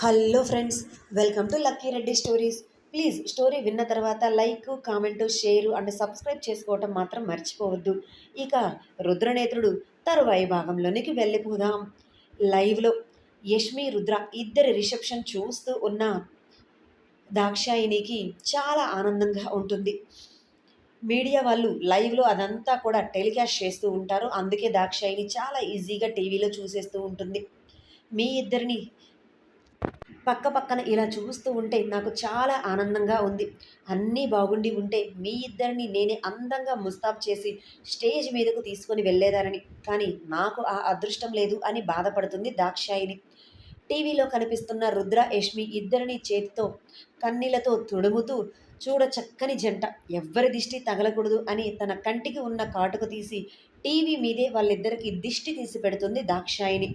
Hello friends, welcome to Lucky Reddy stories. Please story విన్న తర్వాత like, comment, share and subscribe చేసుకోవటం మాత్రం మర్చిపోవద్దు. ఇక రుద్రనేత్రుడు తరువాయి భాగంలోనికి వెళ్ళిపోదాం. లైవ్లో యష్మి, రుద్ర ఇద్దరి రిసెప్షన్ చూస్తూ ఉన్న దాక్షాయినికి చాలా ఆనందంగా ఉంటుంది. మీడియా వాళ్ళు లైవ్లో అదంతా కూడా టెలికాస్ట్ చేస్తూ ఉంటారు. అందుకే దాక్షాయిని చాలా ఈజీగా టీవీలో చూసేస్తూ ఉంటుంది. మీ ఇద్దరిని పక్క పక్కన ఇలా చూస్తూ ఉంటే నాకు చాలా ఆనందంగా ఉంది. అన్నీ బాగుండి ఉంటే మీ ఇద్దరిని నేనే అందంగా ముస్తాబ్ చేసి స్టేజ్ మీదకు తీసుకొని వెళ్ళేదానని. కానీ నాకు ఆ అదృష్టం లేదు అని బాధపడుతుంది దాక్షాయిని. టీవీలో కనిపిస్తున్న రుద్ర, యష్మి ఇద్దరిని చేతితో కన్నీళ్లతో తుడుముతూ చూడ చక్కని జంట, ఎవ్వరి దిష్టి తగలకూడదు అని తన కంటికి ఉన్న కాటుకు తీసి టీవీ మీదే వాళ్ళిద్దరికి దిష్టి తీసి పెడుతుంది దాక్షాయిని.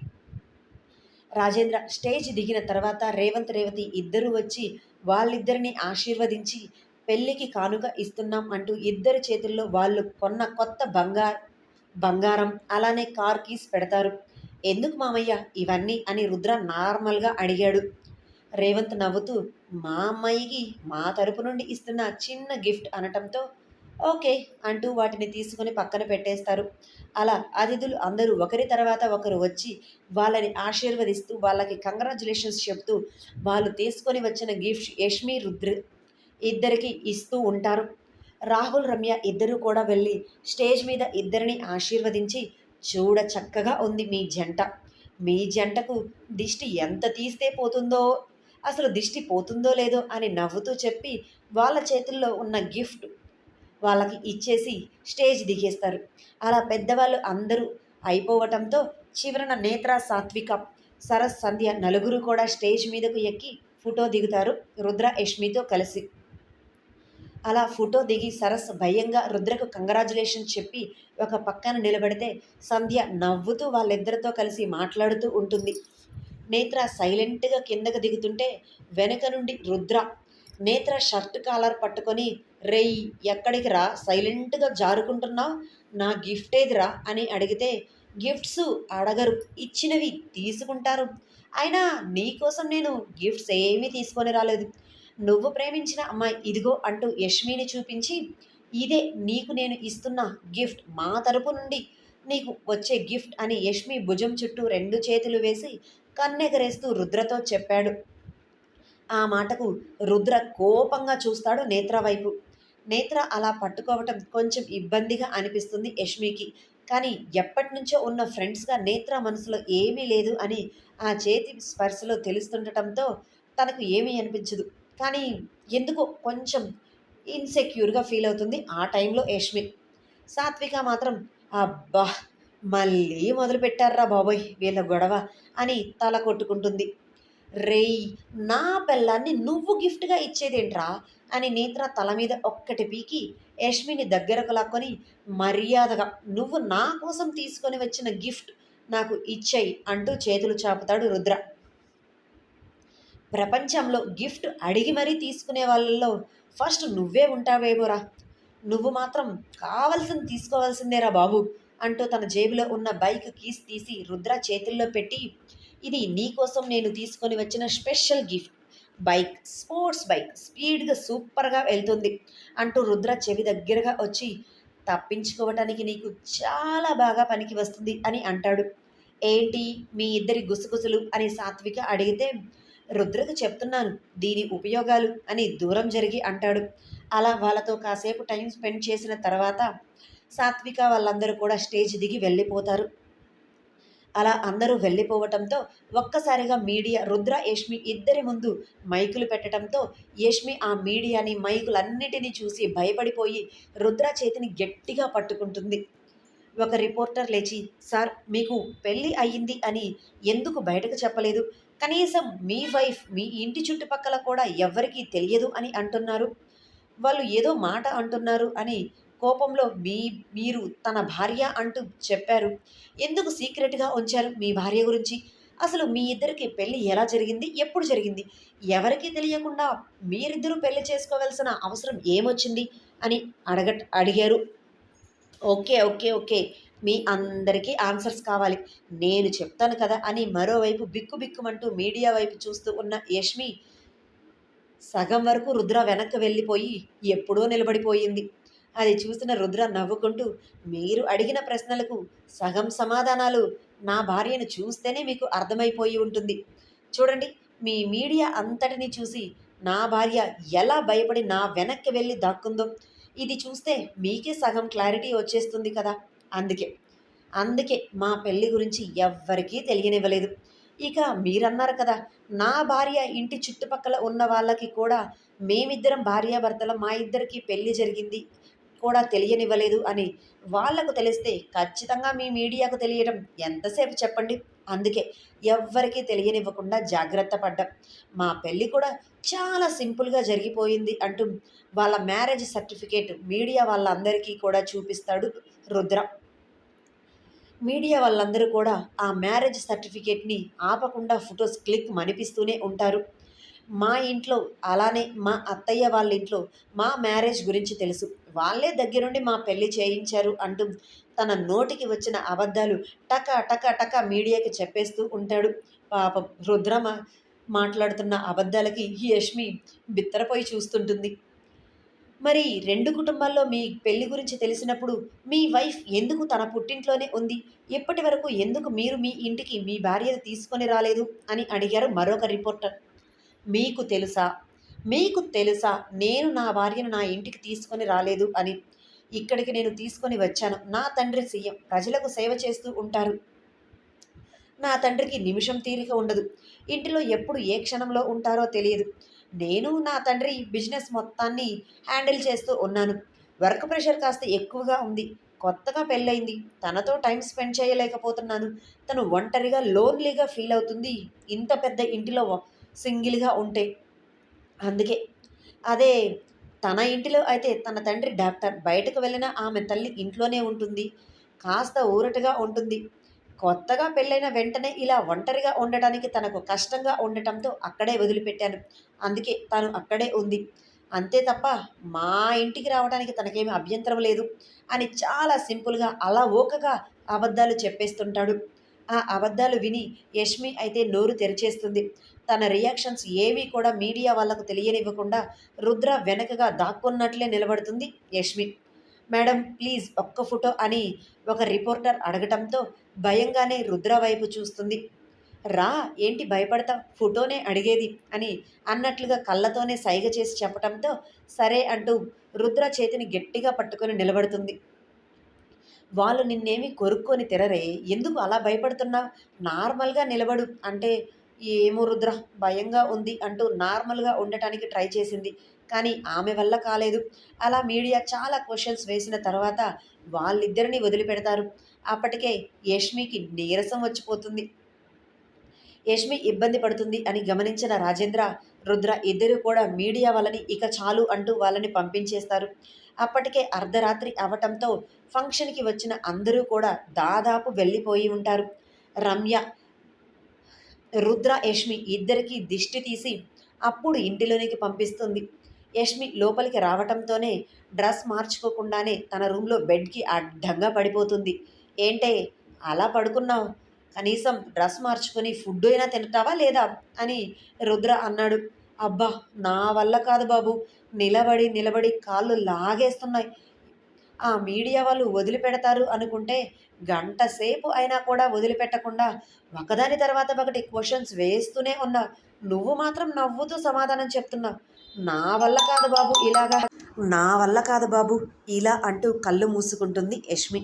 రాజేంద్ర స్టేజ్ దిగిన తర్వాత రేవంత్, రేవతి ఇద్దరూ వచ్చి వాళ్ళిద్దరిని ఆశీర్వదించి పెళ్ళికి కానుక ఇస్తున్నాం అంటూ ఇద్దరి చేతుల్లో వాళ్ళు కొన్న కొత్త బంగారం అలానే కార్ కీస్ పెడతారు. ఎందుకు మామయ్య ఇవన్నీ అని రుద్ర నార్మల్గా అడిగాడు. రేవంత్ నవ్వుతూ మా అమ్మాయికి మా తరపు నుండి ఇస్తున్న చిన్న గిఫ్ట్ అనటంతో ఓకే అంటూ వాటిని తీసుకొని పక్కన పెట్టేస్తారు. అలా అతిథులు అందరూ ఒకరి తర్వాత ఒకరు వచ్చి వాళ్ళని ఆశీర్వదిస్తూ వాళ్ళకి కంగ్రాచులేషన్స్ చెప్తూ వాళ్ళు తీసుకొని వచ్చిన గిఫ్ట్ యష్మి, రుద్ర ఇద్దరికి ఇస్తూ ఉంటారు. రాహుల్, రమ్య ఇద్దరూ కూడా వెళ్ళి స్టేజ్ మీద ఇద్దరిని ఆశీర్వదించి చూడ చక్కగా ఉంది మీ జంట. మీ జంటకు దిష్టి ఎంత తీస్తే పోతుందో, అసలు దిష్టి పోతుందో లేదో అని నవ్వుతూ చెప్పి వాళ్ళ చేతుల్లో ఉన్న గిఫ్ట్ వాళ్ళకి ఇచ్చేసి స్టేజ్ దిగేస్తారు. అలా పెద్దవాళ్ళు అందరూ అయిపోవటంతో చివరన నేత్ర, సాత్విక, సరస్, సంధ్య నలుగురు కూడా స్టేజ్ మీదకు ఎక్కి ఫోటో దిగుతారు రుద్ర, యష్మితో కలిసి. అలా ఫోటో దిగి సరస్ భయంగా రుద్రకు కంగ్రాచులేషన్ చెప్పి ఒక పక్కన నిలబడితే సంధ్య నవ్వుతూ వాళ్ళిద్దరితో కలిసి మాట్లాడుతూ ఉంటుంది. నేత్ర సైలెంట్గా కిందకు దిగుతుంటే వెనక నుండి రుద్ర నేత్ర షర్ట్ కాలర్ పట్టుకొని రేయ్ ఎక్కడికి రా సైలెంట్గా జారుకుంటున్నావు, నా గిఫ్ట్ ఏదిరా అని అడిగితే గిఫ్ట్స్ అడగరు, ఇచ్చినవి తీసుకుంటారు. అయినా నీకోసం నేను గిఫ్ట్స్ ఏమీ తీసుకొని రాలేదు, నువ్వు ప్రేమించిన అమ్మాయి ఇదిగో అంటూ యష్మిని చూపించి ఇదే నీకు నేను ఇస్తున్న గిఫ్ట్, మా తరపు నుండి నీకు వచ్చే గిఫ్ట్ అని యష్మి భుజం చుట్టూ రెండు చేతులు వేసి కన్నెగరేస్తూ రుద్రతో చెప్పాడు. ఆ మాటకు రుద్ర కోపంగా చూస్తాడు నేత్ర వైపు. నేత్ర అలా పట్టుకోవటం కొంచెం ఇబ్బందిగా అనిపిస్తుంది యష్మికి. కానీ ఎప్పటి నుంచో ఉన్న ఫ్రెండ్స్గా నేత్ర మనసులో ఏమీ లేదు అని ఆ చేతి స్పర్శలో తెలుస్తుండటంతో తనకు ఏమీ అనిపించదు. కానీ ఎందుకో కొంచెం ఇన్సెక్యూర్గా ఫీల్ అవుతుంది ఆ టైంలో యష్మి. సాత్విక మాత్రం అబ్బా మళ్ళీ మొదలుపెట్టారా బాబోయ్ వీళ్ళ గొడవ అని తల కొట్టుకుంటుంది. రేయ్ నా పెళ్ళాన్ని నువ్వు గిఫ్ట్గా ఇచ్చేదేంట్రా అని నేత్ర తల మీద ఒక్కటి పీకి యష్మిని దగ్గరకు లాక్కొని మర్యాదగా నువ్వు నా కోసం తీసుకొని వచ్చిన గిఫ్ట్ నాకు ఇచ్చేయి అంటూ చేతులు చాపుతాడు రుద్ర. ప్రపంచంలో గిఫ్ట్ అడిగి మరీ తీసుకునే వాళ్ళల్లో ఫస్ట్ నువ్వే ఉంటావేమోరా, నువ్వు మాత్రం కావలసింది తీసుకోవాల్సిందేరా బాబు అంటూ తన జేబులో ఉన్న బైక్ కీస్ తీసి రుద్ర చేతుల్లో పెట్టి ఇది నీకోసం నేను తీసుకొని వచ్చిన special gift, bike, sports bike, స్పీడ్గా సూపర్గా వెళ్తుంది అంటూ రుద్ర చెవి దగ్గరగా వచ్చి తప్పించుకోవటానికి నీకు చాలా బాగా పనికి వస్తుంది అని అంటాడు. ఏంటి మీ ఇద్దరి గుసగుసలు అని సాత్విక అడిగితే రుద్రకు చెప్తున్నాను దీని ఉపయోగాలు అని దూరం జరిగి అంటాడు. అలా వాళ్ళతో కాసేపు టైం స్పెండ్ చేసిన తర్వాత సాత్విక వాళ్ళందరూ కూడా స్టేజ్ దిగి వెళ్ళిపోతారు. అలా అందరూ వెళ్ళిపోవటంతో ఒక్కసారిగా మీడియా రుద్ర, యష్మి ఇద్దరి ముందు మైకులు పెట్టడంతో యష్మి ఆ మీడియాని మైకులన్నిటినీ చూసి భయపడిపోయి రుద్ర చేతిని గట్టిగా పట్టుకుంటుంది. ఒక రిపోర్టర్ లేచి సార్ మీకు పెళ్ళి అయ్యింది అని ఎందుకు బయటకు చెప్పలేదు, కనీసం మీ వైఫ్ మీ ఇంటి చుట్టుపక్కల కూడా ఎవ్వరికీ తెలియదు అని అంటున్నారు, వాళ్ళు ఏదో మాట అంటున్నారు అని కోపంలో మీరు తన భార్య అంటూ చెప్పారు, ఎందుకు సీక్రెట్గా ఉంచారు మీ భార్య గురించి, అసలు మీ ఇద్దరికి పెళ్ళి ఎలా జరిగింది, ఎప్పుడు జరిగింది, ఎవరికీ తెలియకుండా మీరిద్దరూ పెళ్లి చేసుకోవాల్సిన అవసరం ఏమొచ్చింది అని అడిగారు. ఓకే ఓకే ఓకే మీ అందరికీ ఆన్సర్స్ కావాలి. నేను చెప్తాను కదా అని మరోవైపు బిక్కుబిక్కుమంటూ మీడియా వైపు చూస్తూ ఉన్న యష్మి సగం వరకు రుద్ర వెనక్కి వెళ్ళిపోయి ఎప్పుడో నిలబడిపోయింది. అది చూసిన రుద్ర నవ్వుకుంటూ, మీరు అడిగిన ప్రశ్నలకు సగం సమాధానాలు నా భార్యను చూస్తేనే మీకు అర్థమైపోయి ఉంటుంది. చూడండి, మీ మీడియా అంతటిని చూసి నా భార్య ఎలా భయపడి నా వెనక్కి వెళ్ళి దాక్కుందో ఇది చూస్తే మీకే సగం క్లారిటీ వచ్చేస్తుంది కదా. అందుకే అందుకే మా పెళ్లి గురించి ఎవ్వరికీ తెలియనివ్వలేదు. ఇక మీరన్నారు కదా, నా భార్య ఇంటి చుట్టుపక్కల ఉన్న వాళ్ళకి కూడా మేమిద్దరం భార్యాభర్తలం, మా ఇద్దరికి పెళ్లి జరిగింది కూడా తెలియనివ్వలేదు అని. వాళ్ళకు తెలిస్తే ఖచ్చితంగా మీ మీడియాకు తెలియడం ఎంతసేపు చెప్పండి. అందుకే ఎవ్వరికీ తెలియనివ్వకుండా జాగ్రత్త పడ్డాం. మా పెళ్ళి కూడా చాలా సింపుల్గా జరిగిపోయింది అంటూ వాళ్ళ మ్యారేజ్ సర్టిఫికేట్ మీడియా వాళ్ళందరికీ కూడా చూపిస్తాడు రుద్ర. మీడియా వాళ్ళందరూ కూడా ఆ మ్యారేజ్ సర్టిఫికేట్ని ఆపకుండా ఫొటోస్ క్లిక్ మనిపిస్తూనే ఉంటారు. మా ఇంట్లో అలానే మా అత్తయ్య వాళ్ళ ఇంట్లో మా మ్యారేజ్ గురించి తెలుసు, వాళ్ళే దగ్గరుండి మా పెళ్లి చేయించారు అంటూ తన నోటికి వచ్చిన అబద్ధాలు టక టక టక మీడియాకి చెప్పేస్తూ ఉంటాడు. పాపం రుద్రమ మాట్లాడుతున్న అబద్ధాలకి యష్మి బిత్తరపోయి చూస్తుంటుంది. మరి 2 కుటుంబాల్లో మీ పెళ్లి గురించి తెలిసినప్పుడు మీ వైఫ్ ఎందుకు తన పుట్టింట్లోనే ఉంది? ఇప్పటి వరకు ఎందుకు మీరు మీ ఇంటికి మీ భార్యను తీసుకొని రాలేదు? అని అడిగారు మరొక రిపోర్టర్. మీకు తెలుసా? మీకు తెలుసా నేను నా భార్యను నా ఇంటికి తీసుకొని రాలేదు అని? ఇక్కడికి నేను తీసుకొని వచ్చాను. నా తండ్రి సీఎం. ప్రజలకు సేవ చేస్తూ ఉంటారు. నా తండ్రికి నిమిషం తీరిక ఉండదు. ఇంటిలో ఎప్పుడు ఏ క్షణంలో ఉంటారో తెలియదు. నేను నా తండ్రి బిజినెస్ మొత్తాన్ని హ్యాండిల్ చేస్తూ ఉన్నాను. వర్క్ ప్రెషర్ కాస్త ఎక్కువగా ఉంది. కొత్తగా పెళ్ళయింది. తనతో టైం స్పెండ్ చేయలేకపోతున్నాను. తను ఒంటరిగా లోన్లీగా ఫీల్ అవుతుంది ఇంత పెద్ద ఇంటిలో సింగిల్గా ఉంటే. అందుకే అదే తన ఇంటిలో అయితే తన తండ్రి డాక్టర్. బయటకు వెళ్ళినా ఆమె తల్లి ఇంట్లోనే ఉంటుంది. కాస్త ఊరటగా ఉంటుంది. కొత్తగా పెళ్ళైన వెంటనే ఇలా ఒంటరిగా ఉండటానికి తనకు కష్టంగా ఉండటంతో అక్కడే వదిలిపెట్టాను. అందుకే తను అక్కడే ఉంది. అంతే తప్ప మా ఇంటికి రావడానికి తనకేమీ అభ్యంతరం లేదు అని చాలా సింపుల్గా అలవోకగా అబద్ధాలు చెప్పేస్తుంటాడు. ఆ అబద్ధాలు విని యష్మి అయితే నోరు తెరిచేస్తుంది. తన రియాక్షన్స్ ఏవీ కూడా మీడియా వాళ్ళకు తెలియనివ్వకుండా రుద్ర వెనకగా దాక్కున్నట్లే నిలబడుతుంది యష్మి. మేడం ప్లీజ్ ఒక్క ఫోటో అని ఒక రిపోర్టర్ అడగటంతో భయంగానే రుద్ర వైపు చూస్తుంది. రా, ఏంటి భయపడతావు, ఫోటోనే అడిగేది అని అన్నట్లుగా కళ్ళతోనే సైగ చేసి చెప్పటంతో సరే అంటూ రుద్ర చేతిని గట్టిగా పట్టుకొని నిలబడుతుంది. వాళ్ళు నిన్నేమి కొరుక్కొని తినరే, ఎందుకు అలా భయపడుతున్నావు, నార్మల్గా నిలబడు అంటే ఏమో రుద్ర భయంగా ఉంది అంటూ నార్మల్గా ఉండటానికి ట్రై చేసింది. కానీ ఆమె వల్ల కాలేదు. అలా మీడియా చాలా క్వశ్చన్స్ వేసిన తర్వాత వాళ్ళిద్దరిని వదిలిపెడతారు. అప్పటికే యష్మికి నీరసం వచ్చిపోతుంది. యష్మి ఇబ్బంది పడుతుంది అని గమనించిన రాజేంద్ర, రుద్ర ఇద్దరు కూడా మీడియా వాళ్ళని ఇక చాలు అంటూ వాళ్ళని పంపించేస్తారు. అప్పటికే అర్ధరాత్రి అవటంతో ఫంక్షన్కి వచ్చిన అందరూ కూడా దాదాపు వెళ్ళిపోయి ఉంటారు. రమ్య, రుద్ర, యష్మి ఇద్దరికీ దిష్టి తీసి అప్పుడు ఇంటిలోనికి పంపిస్తుంది. యష్మి లోపలికి రావటంతోనే డ్రెస్ మార్చుకోకుండానే తన రూమ్లో బెడ్కి అడ్డంగా పడిపోతుంది. ఏంటే అలా పడుకున్నావు, కనీసం డ్రెస్ మార్చుకొని ఫుడ్ అయినా తింటావా లేదా అని రుద్ర అన్నాడు. అబ్బా నా వల్ల కాదు బాబు, నిలబడి నిలబడి కాళ్ళు లాగేస్తున్నాయి. ఆ మీడియా వాళ్ళు వదిలిపెడతారు అనుకుంటే గంట సేపు అయినా కూడా వదిలిపెట్టకుండా ఒకదాని తర్వాత ఒకటి క్వశ్చన్స్ వేస్తూనే ఉన్నా. నువ్వు మాత్రం నవ్వుతూ సమాధానం చెప్తున్నావు. నా వల్ల కాదు బాబు ఇలాగా, నా వల్ల కాదు బాబు ఇలా అంటూ కళ్ళు మూసుకుంటుంది యష్మి.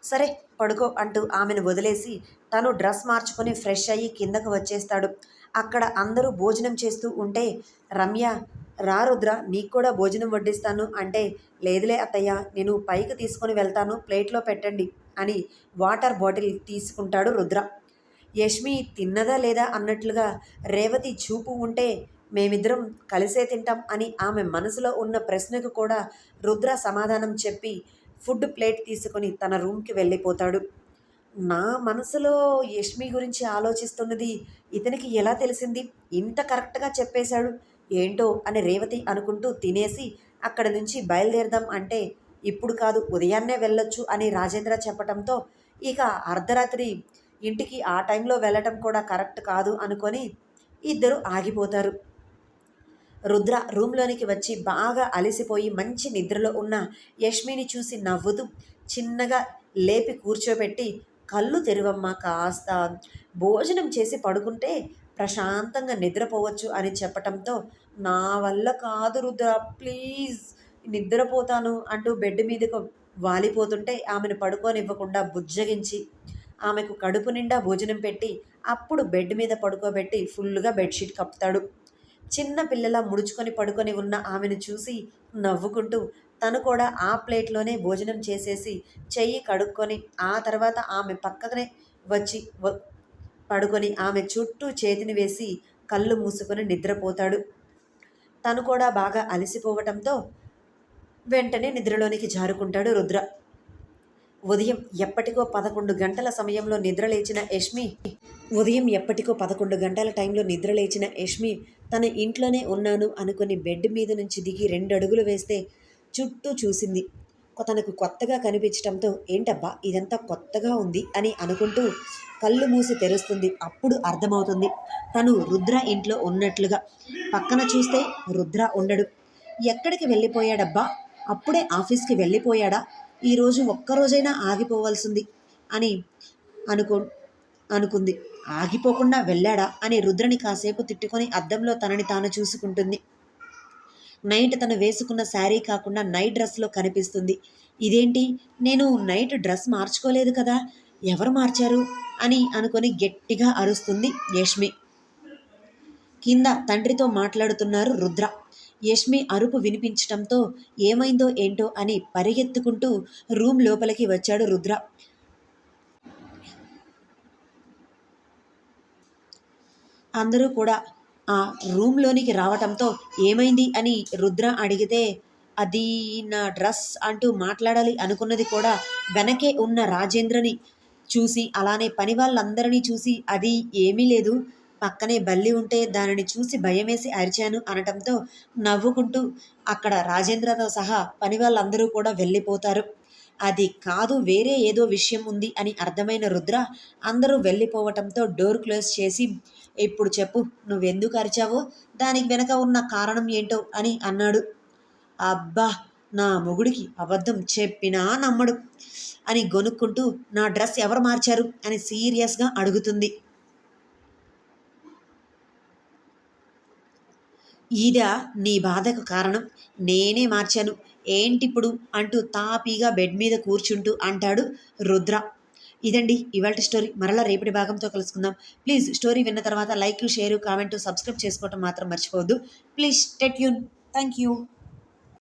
సరే పడుకో అంటూ ఆమెను వదిలేసి తను డ్రెస్ మార్చుకొని ఫ్రెష్ అయ్యి కిందకు వచ్చేస్తాడు. అక్కడ అందరూ భోజనం చేస్తూ ఉంటే రమ్య, రా రుద్ర నీకు కూడా భోజనం వడ్డిస్తాను అంటే, లేదులే అత్తయ్య నేను పైకి తీసుకొని వెళ్తాను, ప్లేట్లో పెట్టండి అని వాటర్ బాటిల్ తీసుకుంటాడు రుద్ర. యష్మి తిన్నదా లేదా అన్నట్లుగా రేవతి చూపు ఉంటే మేమిద్దరం కలిసే తింటాం అని ఆమె మనసులో ఉన్న ప్రశ్నకు కూడా రుద్ర సమాధానం చెప్పి ఫుడ్ ప్లేట్ తీసుకొని తన రూమ్కి వెళ్ళిపోతాడు. నా మనసులో యష్మి గురించి ఆలోచిస్తున్నది ఇతనికి ఎలా తెలిసింది, ఇంత కరెక్ట్గా చెప్పేశాడు ఏంటో అని రేవతి అనుకుంటూ తినేసి అక్కడి నుంచి బయలుదేరదాం అంటే, ఇప్పుడు కాదు ఉదయాన్నే వెళ్ళొచ్చు అని రాజేంద్ర చెప్పటంతో ఇక అర్ధరాత్రి ఇంటికి ఆ టైంలో వెళ్ళటం కూడా కరెక్ట్ కాదు అనుకొని ఇద్దరు ఆగిపోతారు. రుద్ర రూమ్లోనికి వచ్చి బాగా అలసిపోయి మంచి నిద్రలో ఉన్న యష్మిని చూసి నవ్వుతూ చిన్నగా లేపి కూర్చోబెట్టి, కళ్ళు తెరువమ్మా కాస్త, భోజనం చేసి పడుకుంటే ప్రశాంతంగా నిద్రపోవచ్చు అని చెప్పటంతో, నా వల్ల కాదు రుద్ర, ప్లీజ్ నిద్రపోతాను అంటూ బెడ్ మీదకు వాలిపోతుంటే ఆమెను పడుకోనివ్వకుండా బుజ్జగించి ఆమెకు కడుపు నిండా భోజనం పెట్టి అప్పుడు బెడ్ మీద పడుకోబెట్టి ఫుల్గా బెడ్షీట్ కప్పుతాడు. చిన్న పిల్లలా ముడుచుకొని పడుకొని ఉన్న ఆమెను చూసి నవ్వుకుంటూ తను కూడా ఆ ప్లేట్లోనే భోజనం చేసేసి చెయ్యి కడుక్కొని ఆ తర్వాత ఆమె పక్కనే వచ్చి పడుకొని ఆమె చుట్టూ చేతిని వేసి కళ్ళు మూసుకొని నిద్రపోతాడు. తను కూడా బాగా అలసిపోవటంతో వెంటనే నిద్రలోనికి జారుకుంటాడు రుద్ర. ఉదయం ఎప్పటికో 11 గంటల సమయంలో నిద్రలేచిన యష్మి ఉదయం ఎప్పటికో 11 గంటల టైంలో నిద్రలేచిన యష్మి తన ఇంట్లోనే ఉన్నాను అనుకుని బెడ్ మీద నుంచి దిగి 2 అడుగులు వేస్తే చుట్టూ చూసింది. తనకు కొత్తగా కనిపించటంతో ఏంటబ్బా ఇదంతా కొత్తగా ఉంది అని అనుకుంటూ కళ్ళు మూసి తెరుస్తుంది. అప్పుడు అర్థమవుతుంది తను రుద్ర ఇంట్లో ఉన్నట్లుగా. పక్కన చూస్తే రుద్ర ఉండడు. ఎక్కడికి వెళ్ళిపోయాడబ్బా, అప్పుడే ఆఫీస్కి వెళ్ళిపోయాడా, ఈరోజు ఒక్కరోజైనా ఆగిపోవాల్సింది అని అనుకో అనుకుంది. ఆగిపోకుండా వెళ్ళాడా అని రుద్రని కాసేపు తిట్టుకొని అద్దంలో తనని తాను చూసుకుంటుంది. నైట్ తను వేసుకున్న శారీ కాకుండా నైట్ డ్రెస్లో కనిపిస్తుంది. ఇదేంటి, నేను నైట్ డ్రెస్ మార్చుకోలేదు కదా, ఎవరు మార్చారు అని అనుకొని గట్టిగా అరుస్తుంది యష్మి. కింద తండ్రితో మాట్లాడుతున్నారు రుద్ర. యష్మి అరుపు వినిపించటంతో ఏమైందో ఏంటో అని పరిగెత్తుకుంటూ రూమ్ లోపలికి వచ్చాడు రుద్ర. అందరూ కూడా ఆ రూమ్లోనికి రావటంతో ఏమైంది అని రుద్ర అడిగితే, అది నా డ్రెస్ అంటూ మాట్లాడాలి అనుకున్నది కూడా వెనకే ఉన్న రాజేంద్రని చూసి అలానే పని వాళ్ళందరినీ చూసి, అది ఏమీ లేదు, పక్కనే బల్లి ఉంటే దానిని చూసి భయమేసి అరిచాను అనటంతో నవ్వుకుంటూ అక్కడ రాజేంద్రతో సహా పని వాళ్ళందరూ కూడా వెళ్ళిపోతారు. అది కాదు వేరే ఏదో విషయం ఉంది అని అర్థమైన రుద్ర అందరూ వెళ్ళిపోవటంతో డోర్ క్లోజ్ చేసి, ఇప్పుడు చెప్పు నువ్వెందుకు అరిచావో, దానికి వెనక ఉన్న కారణం ఏంటో అని అన్నాడు. అబ్బా, నా మొగుడికి అబద్ధం చెప్పినా నమ్మడు అని గొనుక్కుంటూ నా డ్రెస్ ఎవరు మార్చారు అని సీరియస్గా అడుగుతుంది. ఇదా నీ బాధకు కారణం, నేనే మార్చాను ఏంటిప్పుడు అంటూ తాపీగా బెడ్ మీద కూర్చుంటూ అంటాడు రుద్ర. ఇదండి ఇవాల్టి స్టోరీ. మరలా రేపటి భాగంతో కలుసుకుందాం. ప్లీజ్ స్టోరీ విన్న తర్వాత లైక్, షేర్, కామెంట్, సబ్స్క్రైబ్ చేసుకోవటం మాత్రం మర్చిపోవద్దు. Please stay tune. Thank you.